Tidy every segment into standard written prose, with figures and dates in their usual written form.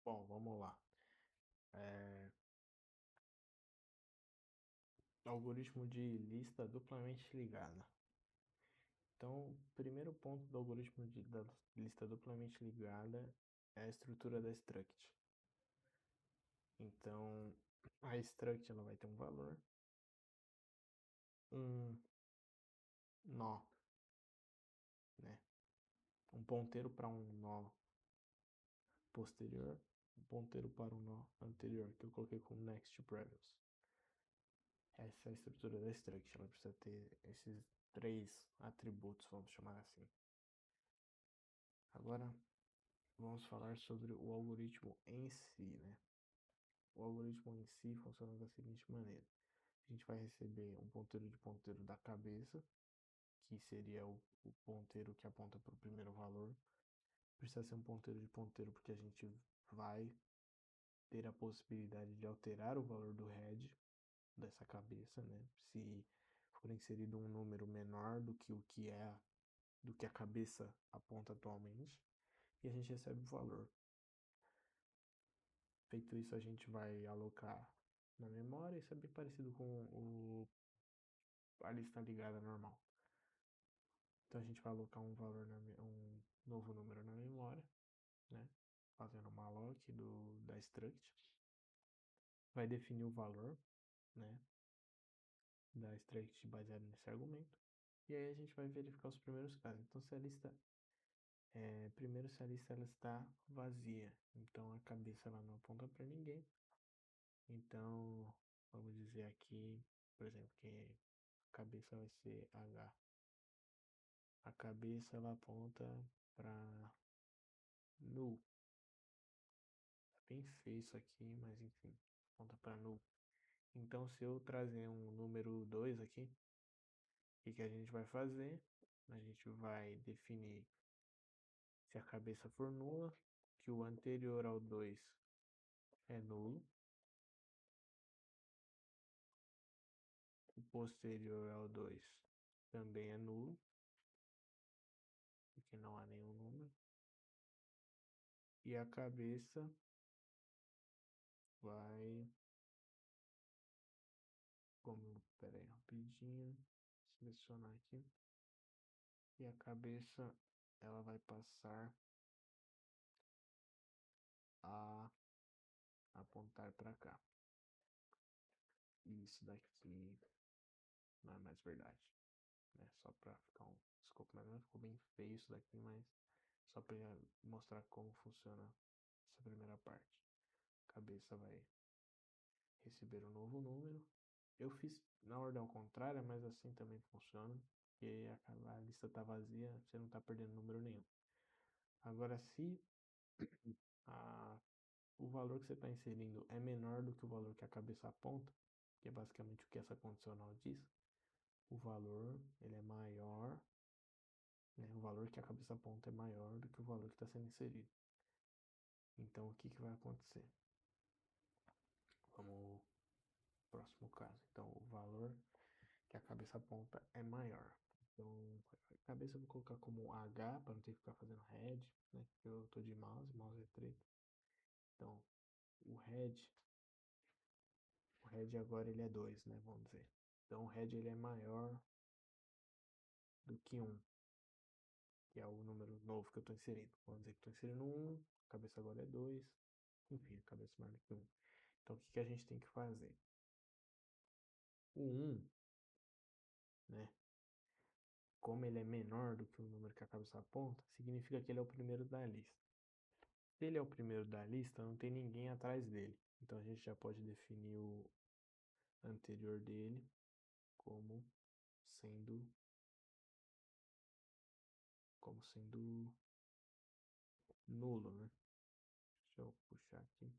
Bom, vamos lá. Algoritmo de lista duplamente ligada. Então, o primeiro ponto do algoritmo da lista duplamente ligada é a estrutura da struct. Então, a struct ela vai ter um valor, um nó, né? Um ponteiro para um nó posterior, um ponteiro para um nó anterior, que eu coloquei como next previous. Essa é a estrutura da struct, ela precisa ter esses três atributos, vamos chamar assim. Agora, vamos falar sobre o algoritmo em si, né? O algoritmo em si funciona da seguinte maneira. A gente vai receber um ponteiro de ponteiro da cabeça, que seria o ponteiro que aponta para o primeiro valor. Precisa ser um ponteiro de ponteiro porque a gente vai ter a possibilidade de alterar o valor do head dessa cabeça, né? Se for inserido um número menor do que do que a cabeça aponta atualmente, e a gente recebe o valor. Feito isso, a gente vai alocar na memória. Isso é bem parecido com a lista ligada normal. Então a gente vai alocar um valor um novo número na memória, né? Fazendo uma alloc da struct. Vai definir o valor, né? Da struct baseado nesse argumento. E aí a gente vai verificar os primeiros casos. Então se a lista primeiro se a lista ela está vazia, então a cabeça ela não aponta para ninguém. Então vamos dizer aqui, por exemplo, que a cabeça vai ser H. A cabeça ela aponta para null. É bem feio isso aqui, mas enfim, aponta para null. Então se eu trazer um número 2 aqui, o que a gente vai fazer? A gente vai definir se a cabeça for nula, que o anterior ao 2 é nulo, o posterior ao 2 também é nulo, porque não há nenhum número, e a cabeça vai, pera aí, rapidinho, selecionar aqui, e a cabeça ela vai passar a apontar para cá. E isso daqui não é mais verdade, né? Só para ficar um escopo melhor, ficou bem feio isso daqui, mas só para mostrar como funciona essa primeira parte. A cabeça vai receber um novo número. Eu fiz na ordem ao contrário, mas assim também funciona, porque a lista está vazia, você não está perdendo número nenhum. Agora, se a, o valor que você está inserindo é menor do que o valor que a cabeça aponta, que é basicamente o que essa condicional diz, o valor ele é maior, né? O valor que a cabeça aponta é maior do que o valor que está sendo inserido. Então, o que vai acontecer? Vamos próximo caso. Então, o valor que a cabeça aponta é maior. Então, a cabeça eu vou colocar como H para não ter que ficar fazendo head, né? Porque eu tô de mouse é treta. Então, o head agora ele é 2, né? Vamos dizer. Então, o head ele é maior do que 1, que é o número novo que eu estou inserindo. Vamos dizer que estou inserindo 1, a cabeça agora é 2, enfim, a cabeça é maior do que 1. Então, o que a gente tem que fazer? O 1, né? Como ele é menor do que o número que a cabeça aponta, significa que ele é o primeiro da lista. Se ele é o primeiro da lista, não tem ninguém atrás dele. Então a gente já pode definir o anterior dele como sendo nulo, né? Deixa eu puxar aqui.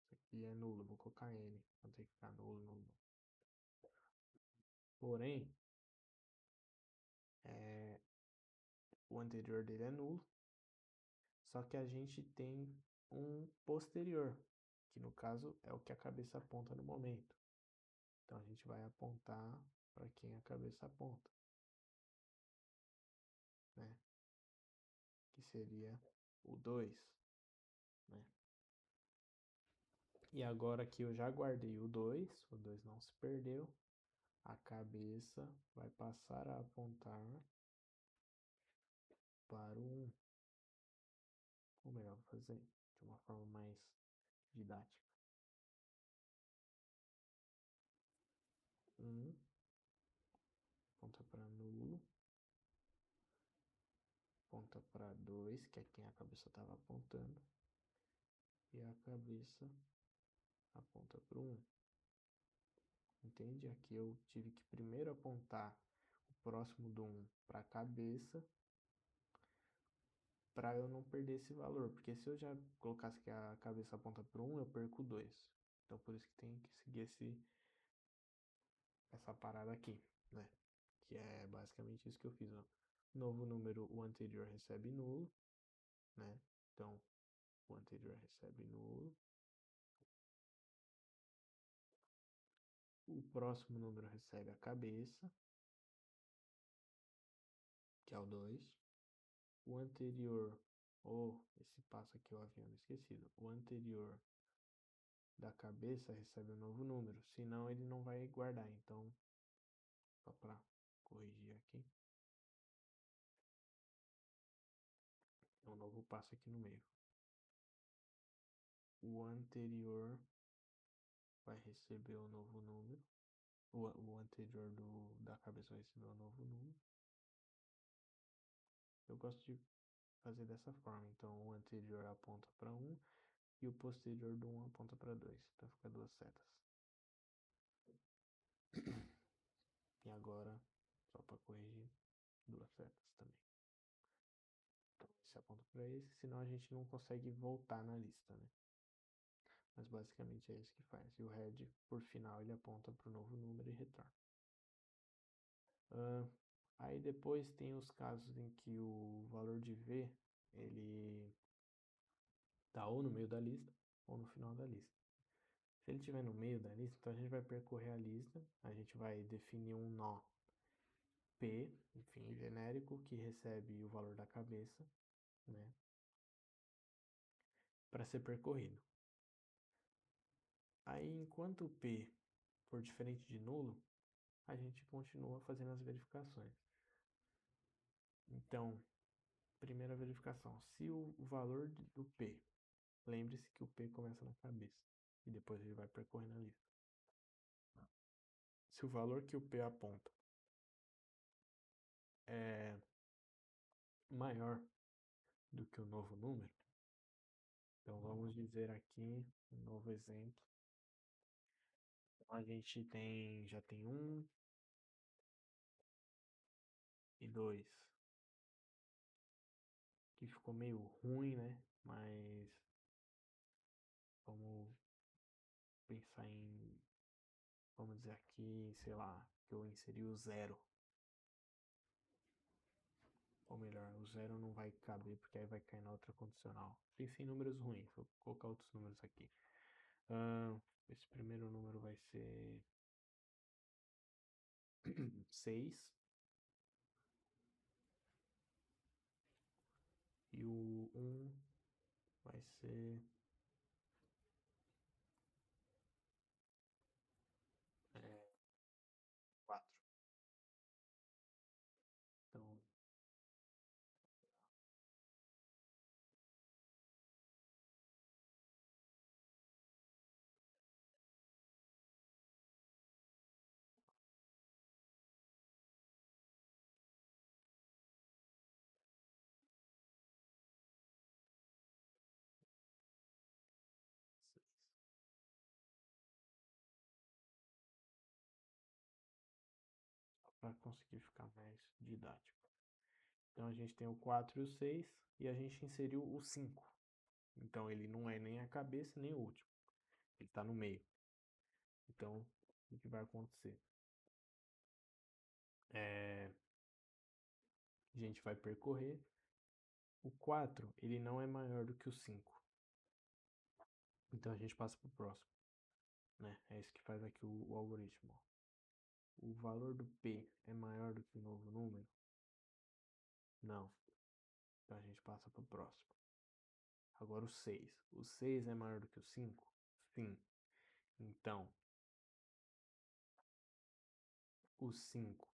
Isso aqui é nulo, vou colocar N. Não tem que ficar nulo, nulo. Porém, o anterior dele é nulo. Só que a gente tem um posterior, que no caso é o que a cabeça aponta no momento. Então a gente vai apontar para quem a cabeça aponta, né? Que seria o 2, né? E agora que eu já guardei o 2 não se perdeu, a cabeça vai passar a apontar para o 1. Ou melhor, vou fazer de uma forma mais didática. 1 aponta para nulo, aponta para 2, que é quem a cabeça estava apontando, e a cabeça aponta para o 1. Entende? Aqui eu tive que primeiro apontar o próximo do 1 para a cabeça, para eu não perder esse valor, porque se eu já colocasse que a cabeça aponta para o 1, eu perco 2. Então por isso que tem que seguir essa parada aqui, né? Que é basicamente isso que eu fiz, ó. Novo número, o anterior recebe nulo, né? Então, o anterior recebe nulo. O próximo número recebe a cabeça, que é o 2. O anterior, ou esse passo aqui eu havia me esquecido. O anterior da cabeça recebe um novo número, senão ele não vai guardar. Então, só para corrigir aqui, tem um novo passo aqui no meio. O anterior vai receber o novo número. O anterior da cabeça vai receber o novo número. Eu gosto de fazer dessa forma. Então, o anterior aponta para 1 e o posterior do 1 aponta para 2. Então, fica duas setas. E agora, só para corrigir, duas setas também. Então, esse aponta para esse, senão a gente não consegue voltar na lista, né? Mas basicamente é isso que faz. E o head, por final, ele aponta para o novo número e retorna. Aí depois tem os casos em que o valor de V, ele tá ou no meio da lista ou no final da lista. Se ele estiver no meio da lista, então a gente vai percorrer a lista, a gente vai definir um nó P, enfim, genérico, que recebe o valor da cabeça, né, para ser percorrido. Aí, enquanto o P for diferente de nulo, a gente continua fazendo as verificações. Então, primeira verificação, se o valor do P, lembre-se que o P começa na cabeça e depois ele vai percorrendo a lista. Se o valor que o P aponta é maior do que o novo número, então vamos dizer aqui um novo exemplo. A gente já tem 1 e 2, que ficou meio ruim, né? Mas vamos pensar em, vamos dizer aqui, sei lá, que eu inseri o 0. Ou melhor, o 0 não vai caber, porque aí vai cair na outra condicional. Pensei em números ruins, vou colocar outros números aqui. Esse primeiro número vai ser 6. E o 1 vai ser 4. Então, para conseguir ficar mais didático. Então a gente tem o 4 e o 6 e a gente inseriu o 5. Então ele não é nem a cabeça nem o último. Ele está no meio. Então, o que vai acontecer? A gente vai percorrer. O 4, ele não é maior do que o 5. Então a gente passa para o próximo. Né? É isso que faz aqui o algoritmo. O valor do P é maior do que o novo número? Não. Então a gente passa para o próximo. Agora o 6. O 6 é maior do que o 5? Sim. Então, o 5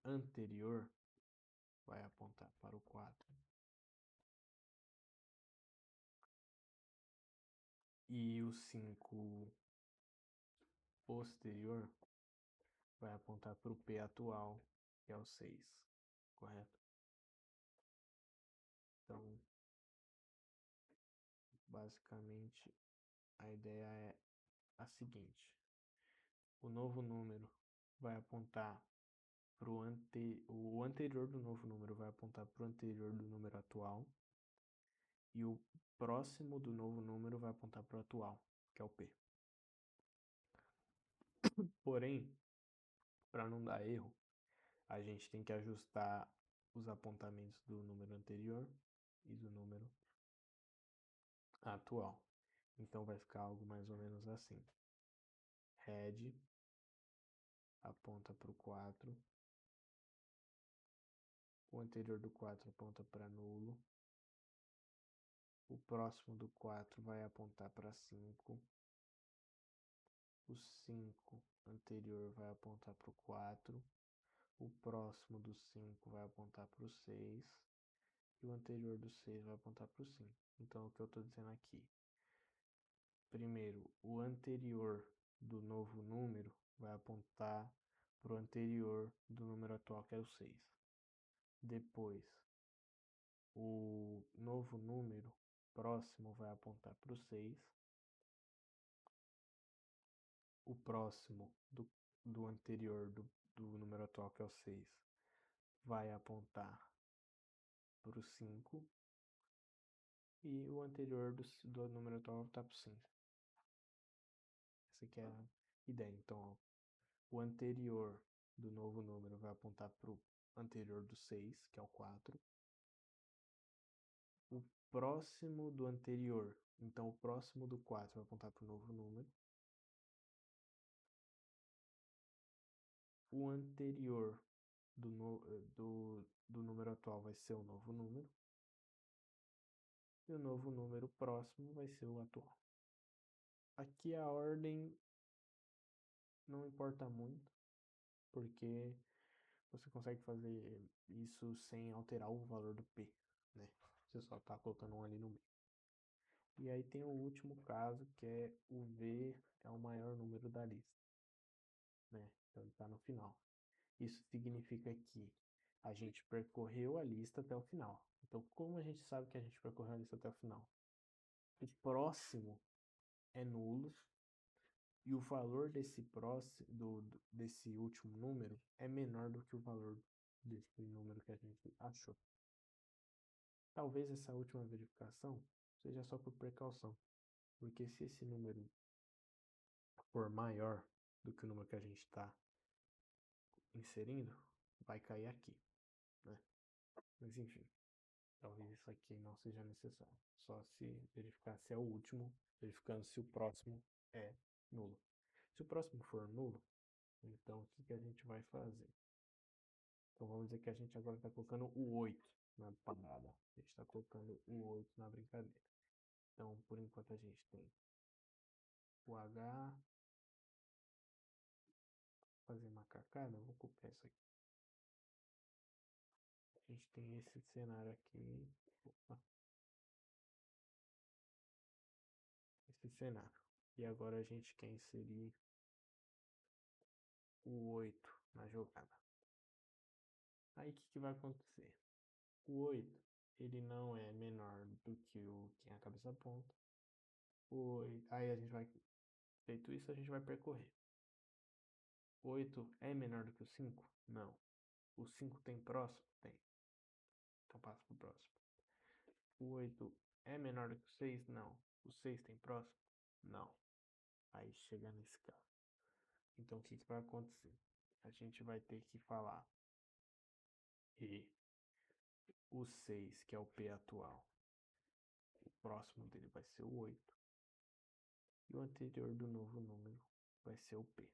anterior vai apontar para o 4. E o 5 posterior vai apontar para o P atual, que é o 6. Correto? Então, basicamente, a ideia é a seguinte. O novo número vai apontar para o anterior do novo número vai apontar para o anterior do número atual. E o próximo do novo número vai apontar para o atual, que é o P. Porém, para não dar erro, a gente tem que ajustar os apontamentos do número anterior e do número atual. Então vai ficar algo mais ou menos assim. Head aponta para o 4. O anterior do 4 aponta para nulo. O próximo do 4 vai apontar para 5. O 5 anterior vai apontar para o 4. O próximo do 5 vai apontar para o 6. E o anterior do 6 vai apontar para o 5. Então, o que eu estou dizendo aqui? Primeiro, o anterior do novo número vai apontar para o anterior do número atual, que é o 6. Depois, o novo número próximo vai apontar para o 6. O próximo do anterior do número atual, que é o 6, vai apontar para o 5. E o anterior do número atual está para o 5. Essa aqui é a ideia. Então, ó, o anterior do novo número vai apontar para o anterior do 6, que é o 4. O próximo do anterior, então o próximo do 4 vai apontar para o novo número. O anterior do número atual vai ser o novo número. E o novo número próximo vai ser o atual. Aqui a ordem não importa muito, porque você consegue fazer isso sem alterar o valor do P, né? Você só está colocando um ali no meio. E aí tem o último caso, que é o V é o maior número da lista, né? Então ele está no final. Isso significa que a gente percorreu a lista até o final. Então, como a gente sabe que a gente percorreu a lista até o final? O próximo é nulo e o valor desse próximo, desse último número é menor do que o valor desse número que a gente achou. Talvez essa última verificação seja só por precaução, porque se esse número for maior do que o número que a gente está inserindo, vai cair aqui, né? Mas enfim, talvez isso aqui não seja necessário. Só se verificar se é o último, verificando se o próximo é nulo. Se o próximo for nulo, então o que a gente vai fazer? Então vamos dizer que a gente agora está colocando o 8 na parada. A gente está colocando o 8 na brincadeira. Então, por enquanto a gente tem o H. Fazer macacada, eu vou copiar isso aqui. A gente tem esse cenário aqui. Opa. Esse cenário. E agora a gente quer inserir o 8 na jogada. Aí o que vai acontecer? O 8, ele não é menor do que o que a cabeça aponta. Aí a gente vai, feito isso, a gente vai percorrer. O 8 é menor do que o 5? Não. O 5 tem próximo? Tem. Então passa pro próximo. O 8 é menor do que o 6? Não. O 6 tem próximo? Não. Aí chega nesse caso. Então o que vai acontecer? A gente vai ter que falar e o 6, que é o P atual, o próximo dele vai ser o 8. E o anterior do novo número vai ser o P,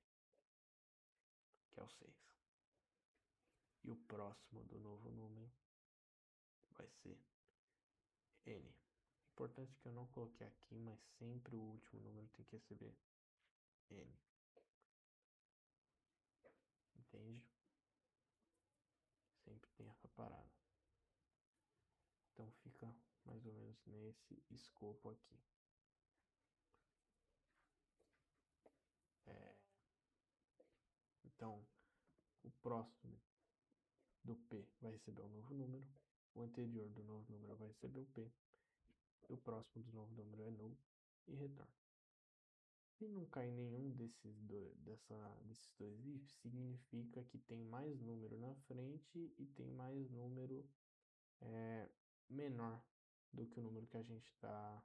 que é o 6. E o próximo do novo número vai ser N. Importante que eu não coloquei aqui, mas sempre o último número tem que receber N. Entende? Sempre tem essa parada. Então fica mais ou menos nesse escopo aqui. Então, o próximo do P vai receber um novo número, o anterior do novo número vai receber o P, e o próximo do novo número é null e retorna. Se não cair nenhum desses dois ifs, significa que tem mais número na frente e tem mais número menor do que o número que a gente está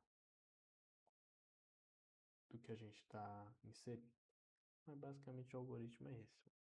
inserindo. Mas basicamente o algoritmo é esse.